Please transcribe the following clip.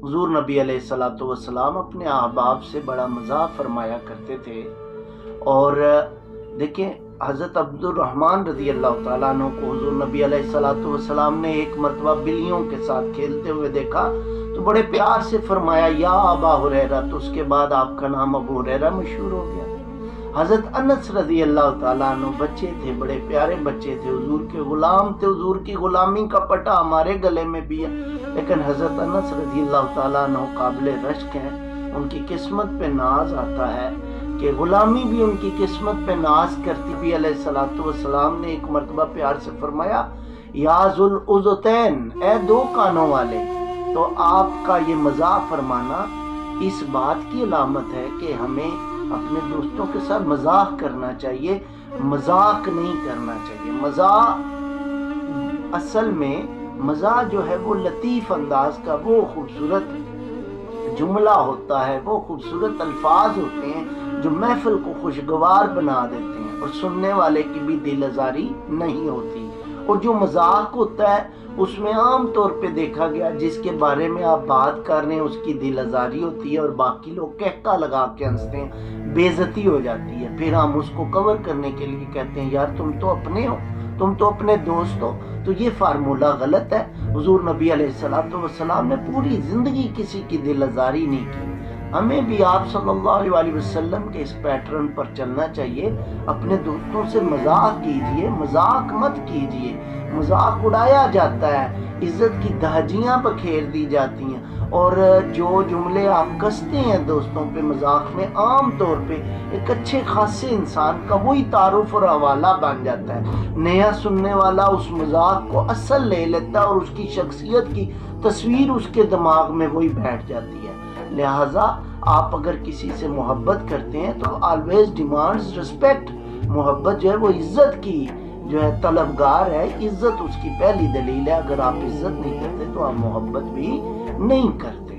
حضور نبی علیہ الصلوۃ والسلام اپنے احباب سے بڑا مزاح فرمایا کرتے تھے. اور دیکھیں حضرت عبد الرحمن رضی اللہ تعالیٰ عنہ کو حضور نبی علیہ الصلوۃ والسلام نے ایک مرتبہ بلیوں کے ساتھ کھیلتے ہوئے دیکھا تو بڑے پیار سے فرمایا یا ابا ہریرہ، تو اس کے بعد آپ کا نام ابو ہریرہ مشہور ہو گیا. حضرت انس رضی اللہ تعالیٰ عنہ بچے تھے، بڑے پیارے بچے تھے، حضور کے غلام تھے، حضور کی غلامی کا پٹا ہمارے گلے میں بھی ہے، لیکن حضرت انس رضی اللہ تعالیٰ عنہ قابل رشک ہیں. ان کی قسمت پہ ناز آتا ہے کہ غلامی بھی ان کی قسمت پہ ناز کرتی. بھی علیہ الصلوۃ والسلام نے ایک مرتبہ پیار سے فرمایا یا ذوالعضتین، اے دو کانوں والے. تو آپ کا یہ مزاح فرمانا اس بات کی علامت ہے کہ ہمیں اپنے دوستوں کے ساتھ مزاح کرنا چاہیے، مذاق نہیں کرنا چاہیے. مزاح اصل میں مزاح جو ہے وہ لطیف انداز کا وہ خوبصورت جملہ ہوتا ہے، وہ خوبصورت الفاظ ہوتے ہیں جو محفل کو خوشگوار بنا دیتے ہیں اور سننے والے کی بھی دل آزاری نہیں ہوتی. اور جو مذاق ہوتا ہے اس میں عام طور پہ دیکھا گیا جس کے بارے میں آپ بات کر رہے ہیں اس کی دل آزاری ہوتی ہے اور باقی لوگ کہکا لگا کے ہنستے ہیں، بے عزتی ہو جاتی ہے. پھر ہم اس کو کور کرنے کے لیے کہتے ہیں یار تم تو اپنے ہو، تم تو اپنے دوست ہو. تو یہ فارمولہ غلط ہے. حضور نبی علیہ الصلوۃ والسلام نے پوری زندگی کسی کی دل آزاری نہیں کی. ہمیں بھی آپ صلی اللہ علیہ وسلم کے اس پیٹرن پر چلنا چاہیے. اپنے دوستوں سے مذاق کیجئے، مذاق مت کیجئے. مذاق اڑایا جاتا ہے، عزت کی دہجیاں بکھیر دی جاتی ہیں، اور جو جملے آپ کستے ہیں دوستوں پہ مذاق میں عام طور پہ ایک اچھے خاصے انسان کا وہی تعارف اور حوالہ بن جاتا ہے. نیا سننے والا اس مذاق کو اصل لے لیتا ہے اور اس کی شخصیت کی تصویر اس کے دماغ میں وہی بیٹھ جاتی ہے. لہٰذا آپ اگر کسی سے محبت کرتے ہیں تو آلویز ڈیمانڈز ریسپیکٹ. محبت جو ہے وہ عزت کی جو ہے طلبگار ہے، عزت اس کی پہلی دلیل ہے. اگر آپ عزت نہیں کرتے تو آپ محبت بھی نہیں کرتے.